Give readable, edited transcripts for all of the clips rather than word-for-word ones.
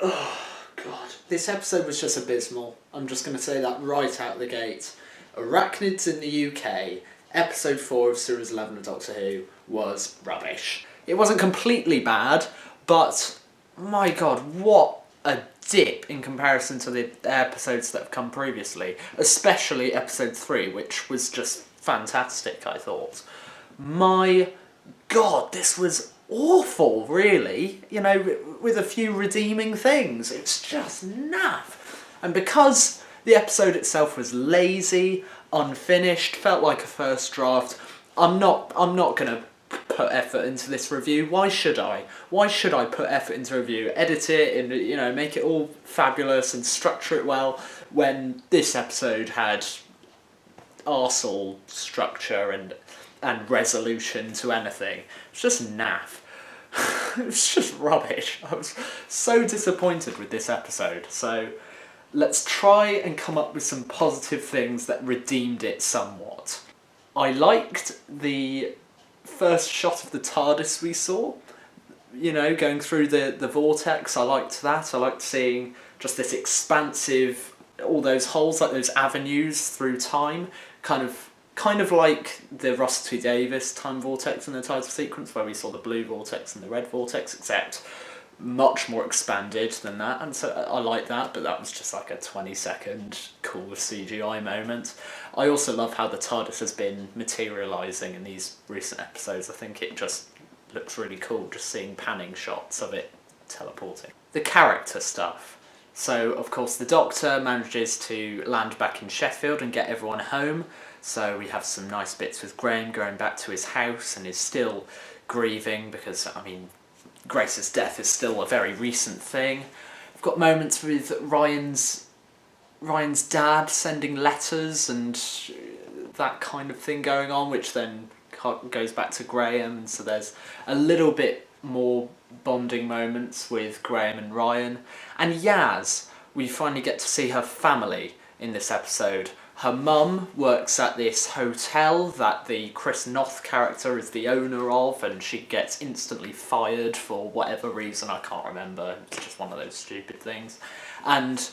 Oh, God. This episode was just abysmal. I'm just going to say that right out the gate. Arachnids in the UK, episode 4 of Series 11 of Doctor Who, was rubbish. It wasn't completely bad, but my God, what a dip in comparison to the episodes that have come previously. Especially episode 3, which was just fantastic, I thought. My God, this was awful, really. You know, with a few redeeming things. It's just naff. And because the episode itself was lazy, unfinished, felt like a first draft, I'm not gonna put effort into this review. Why should I? Why should I put effort into a review? Edit it and, you know, make it all fabulous and structure it well when this episode had arsehole structure and resolution to anything. It's just naff. It's just rubbish. I was so disappointed with this episode. So let's try and come up with some positive things that redeemed it somewhat. I liked the first shot of the TARDIS we saw. You know, going through the vortex. I liked that. I liked seeing just this expansive, all those holes, like those avenues through time, kind of like the Russell T Davies time vortex in the title sequence, where we saw the blue vortex and the red vortex, except much more expanded than that. And so I like that, but that was just like a 20-second cool CGI moment. I also love how the TARDIS has been materialising in these recent episodes. I think it just looks really cool, just seeing panning shots of it teleporting. The character stuff. So, of course, the Doctor manages to land back in Sheffield and get everyone home. So we have some nice bits with Graham going back to his house and is still grieving because, I mean, Grace's death is still a very recent thing. We've got moments with Ryan's dad sending letters and that kind of thing going on, which then goes back to Graham. So there's a little bit more bonding moments with Graham and Ryan. And Yaz, we finally get to see her family in this episode. Her mum works at this hotel that the Chris Noth character is the owner of, and she gets instantly fired for whatever reason, I can't remember. It's just one of those stupid things. And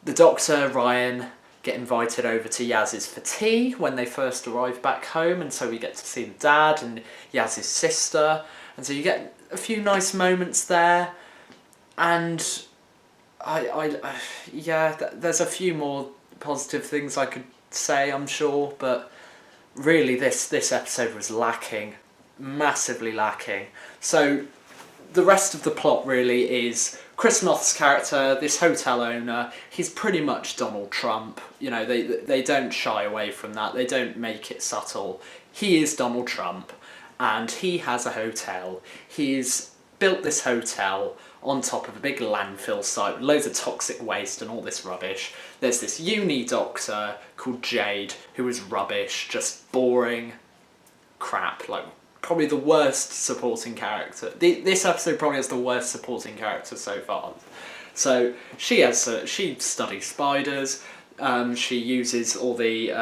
the Doctor, Ryan, get invited over to Yaz's for tea when they first arrive back home, and so we get to see the dad and Yaz's sister, and so you get a few nice moments there, and there's a few more positive things I could say, I'm sure, but really this episode was lacking, massively lacking. So the rest of the plot really is Chris Noth's character, this hotel owner. He's pretty much Donald Trump. You know, they don't shy away from that. They don't make it subtle. He is Donald Trump, and he has a hotel. He's built this hotel on top of a big landfill site with loads of toxic waste and all this rubbish. There's this uni doctor called Jade who is rubbish, just boring crap, like probably the worst supporting character. This episode probably has the worst supporting character so far. So she studies spiders. She uses all the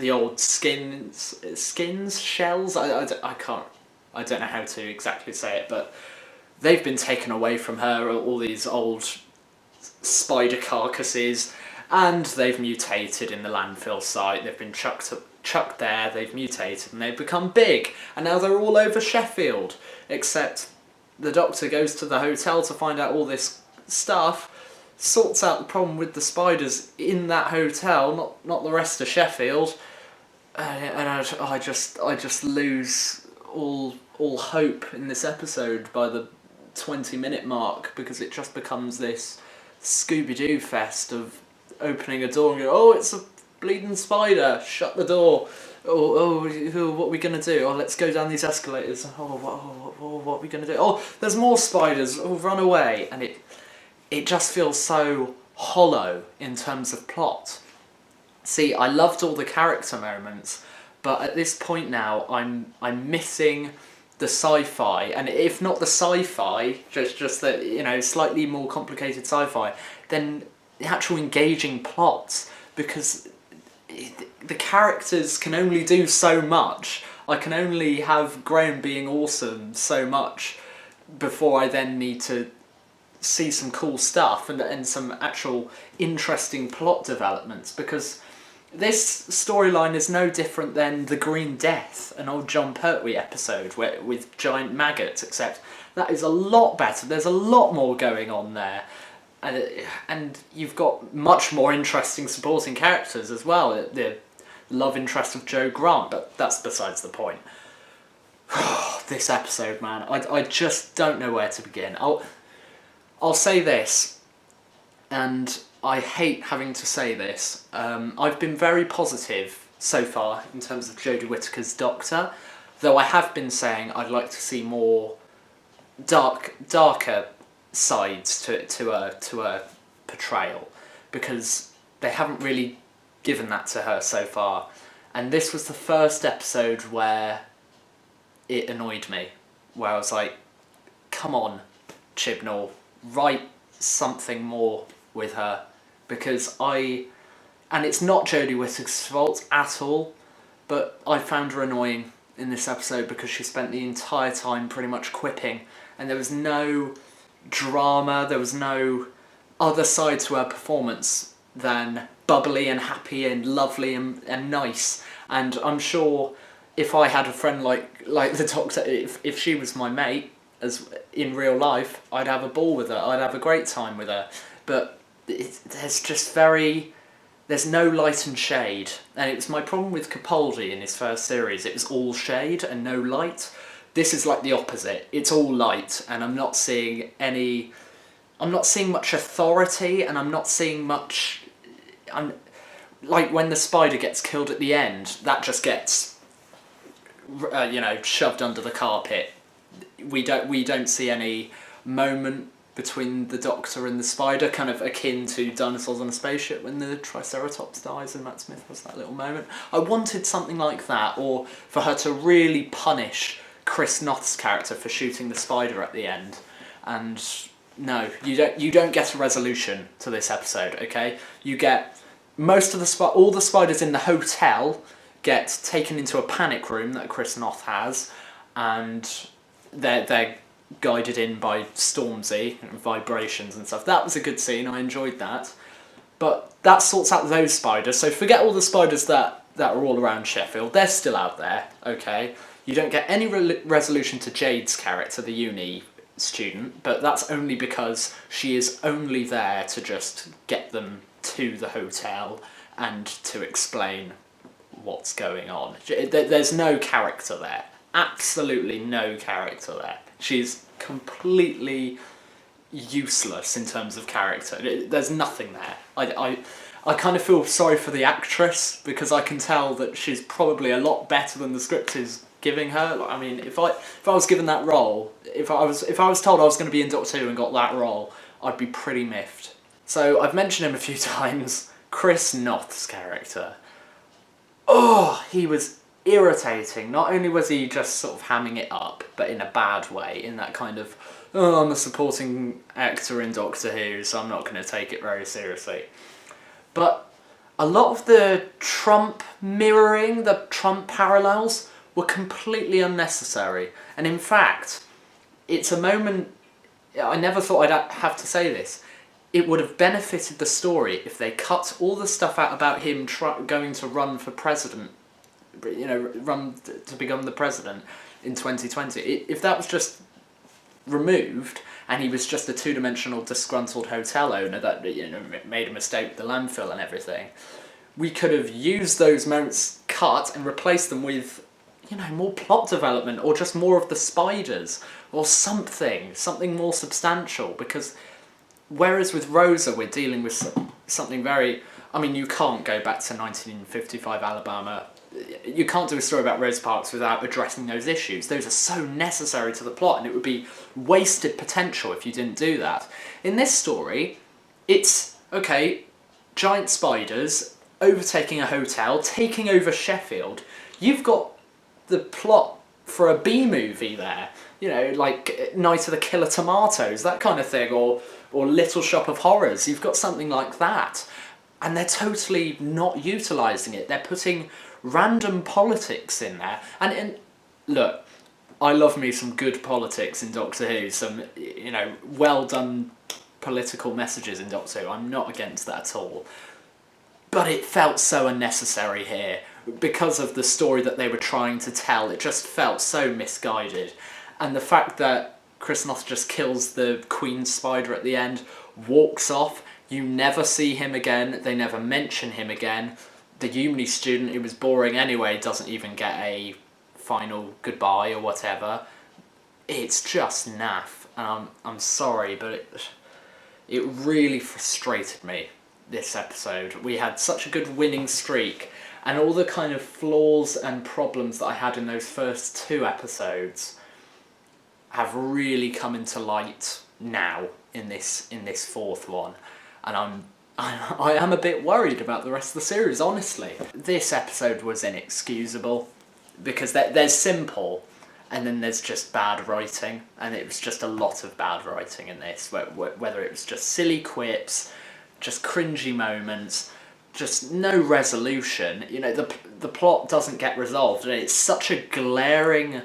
old skins, shells. I don't know how to exactly say it, but they've been taken away from her, all these old spider carcasses, and they've mutated in the landfill site. They've been chucked there, they've mutated, and they've become big, and now they're all over Sheffield, except the Doctor goes to the hotel to find out all this stuff, sorts out the problem with the spiders in that hotel, not the rest of Sheffield, and I just lose all hope in this episode by the 20-minute mark, because it just becomes this Scooby-Doo fest of opening a door and going, oh, it's a bleeding spider, shut the door. Oh, what are we going to do? Oh, let's go down these escalators. What are we going to do? Oh, there's more spiders. Oh, run away. And it just feels so hollow in terms of plot. See, I loved all the character moments, but at this point now, I'm missing the sci-fi, and if not the sci-fi, just the, you know, slightly more complicated sci-fi, then the actual engaging plots, because the characters can only do so much. I can only have Graham being awesome so much before I then need to see some cool stuff and some actual interesting plot developments, because this storyline is no different than The Green Death, an old John Pertwee episode with giant maggots, except that is a lot better. There's a lot more going on there. And you've got much more interesting supporting characters as well. The love interest of Joe Grant, but that's besides the point. This episode, man, I just don't know where to begin. I'll say this, and I hate having to say this. I've been very positive so far in terms of Jodie Whittaker's Doctor, though I have been saying I'd like to see more darker sides to her portrayal, because they haven't really given that to her so far. And this was the first episode where it annoyed me, where I was like, come on, Chibnall, write something more with her, because and it's not Jodie Whittaker's fault at all, but I found her annoying in this episode because she spent the entire time pretty much quipping, and there was no drama, there was no other side to her performance than bubbly and happy and lovely and nice. And I'm sure if I had a friend like the Doctor, if she was my mate as in real life, I'd have a ball with her, I'd have a great time with her. But there's no light and shade, and it was my problem with Capaldi in his first series. It was all shade and no light. This is like the opposite. It's all light, and I'm not seeing much authority, and I'm not seeing much. Like when the spider gets killed at the end, that just gets, shoved under the carpet. We don't see any moment between the Doctor and the spider, kind of akin to Dinosaurs on a Spaceship when the Triceratops dies and Matt Smith was that little moment. I wanted something like that, or for her to really punish Chris Noth's character for shooting the spider at the end. And no, you don't get a resolution to this episode, okay? You get most of all the spiders in the hotel get taken into a panic room that Chris Noth has, and they're guided in by Stormzy and vibrations and stuff. That was a good scene, I enjoyed that. But that sorts out those spiders, so forget all the spiders that are all around Sheffield. They're still out there, okay? You don't get any resolution to Jade's character, the uni student, but that's only because she is only there to just get them to the hotel and to explain what's going on. There's no character there. Absolutely no character there. She's completely useless in terms of character. There's nothing there. I kind of feel sorry for the actress, because I can tell that she's probably a lot better than the script is giving her. I mean, if I was given that role, if I was told I was going to be in Doctor Who and got that role, I'd be pretty miffed. So I've mentioned him a few times. Chris Noth's character. Oh, he was irritating. Not only was he just sort of hamming it up, but in a bad way, in that kind of, oh, I'm a supporting actor in Doctor Who, so I'm not going to take it very seriously. But a lot of the Trump mirroring, the Trump parallels, were completely unnecessary. And in fact, it's a moment, I never thought I'd have to say this, it would have benefited the story if they cut all the stuff out about him going to run for president, run to become the president in 2020. If that was just removed, and he was just a two-dimensional disgruntled hotel owner that made a mistake with the landfill and everything, we could have used those moments cut and replaced them with more plot development, or just more of the spiders, or something more substantial. Because whereas with Rosa we're dealing with something very, you can't go back to 1955 Alabama. You can't do a story about Rosa Parks without addressing those issues. Those are so necessary to the plot, and it would be wasted potential if you didn't do that. In this story, it's, okay, giant spiders overtaking a hotel, taking over Sheffield. You've got the plot for a B-movie there. Like Night of the Killer Tomatoes, that kind of thing, or Little Shop of Horrors. You've got something like that. And they're totally not utilising it. They're putting random politics in there. And look, I love me some good politics in Doctor Who, some, well done political messages in Doctor Who. I'm not against that at all. But it felt so unnecessary here. Because of the story that they were trying to tell, it just felt so misguided. And the fact that Chris Noth just kills the Queen Spider at the end, walks off, you never see him again, they never mention him again. The uni student who was boring anyway doesn't even get a final goodbye or whatever. It's just naff, and I'm sorry, but it really frustrated me, this episode. We had such a good winning streak, and all the kind of flaws and problems that I had in those first 2 episodes have really come into light now in this 4th one, and I am a bit worried about the rest of the series, honestly. This episode was inexcusable, because there's simple, and then there's just bad writing, and it was just a lot of bad writing in this, whether it was just silly quips, just cringy moments, just no resolution. The plot doesn't get resolved, and it's such a glaring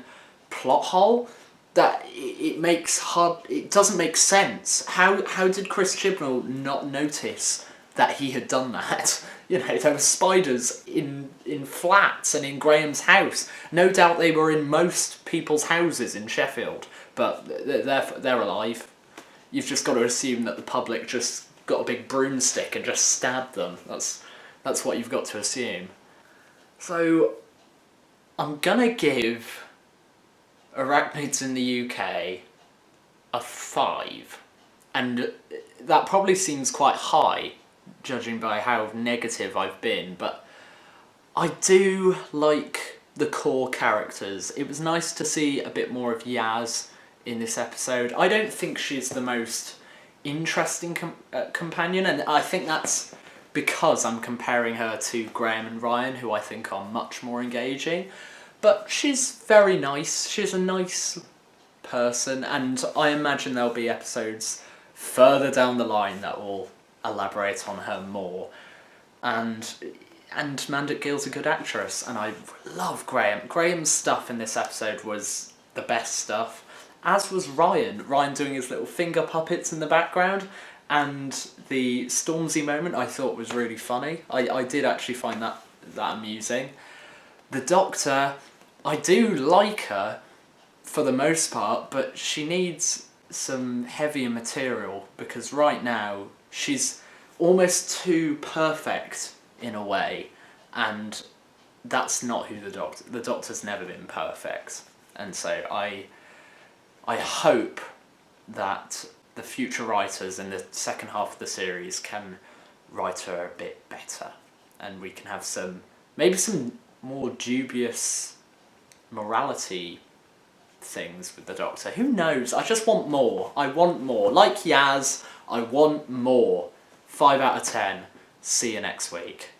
plot hole that it doesn't make sense. How did Chris Chibnall not notice that he had done that? There were spiders in flats and in Graham's house. No doubt they were in most people's houses in Sheffield, but they're alive. You've just got to assume that the public just got a big broomstick and just stabbed them. That's what you've got to assume. So I'm gonna give Arachnids in the UK a 5, and that probably seems quite high, judging by how negative I've been, but I do like the core characters. It was nice to see a bit more of Yaz in this episode. I don't think she's the most interesting companion, and I think that's because I'm comparing her to Graham and Ryan, who I think are much more engaging. But she's very nice. She's a nice person, and I imagine there'll be episodes further down the line that will elaborate on her more. And Mandip Gill's a good actress, and I love Graham. Graham's stuff in this episode was the best stuff, as was Ryan. Ryan doing his little finger puppets in the background, and the Stormzy moment I thought was really funny. I did actually find that amusing. The Doctor, I do like her for the most part, but she needs some heavier material, because right now she's almost too perfect in a way, and that's not who the Doctor's never been perfect. And so I hope that the future writers in the second half of the series can write her a bit better, and we can have maybe some more dubious morality things with the Doctor. Who knows? I just want more. I want more. Like Yaz, I want more. 5 out of 10. See you next week.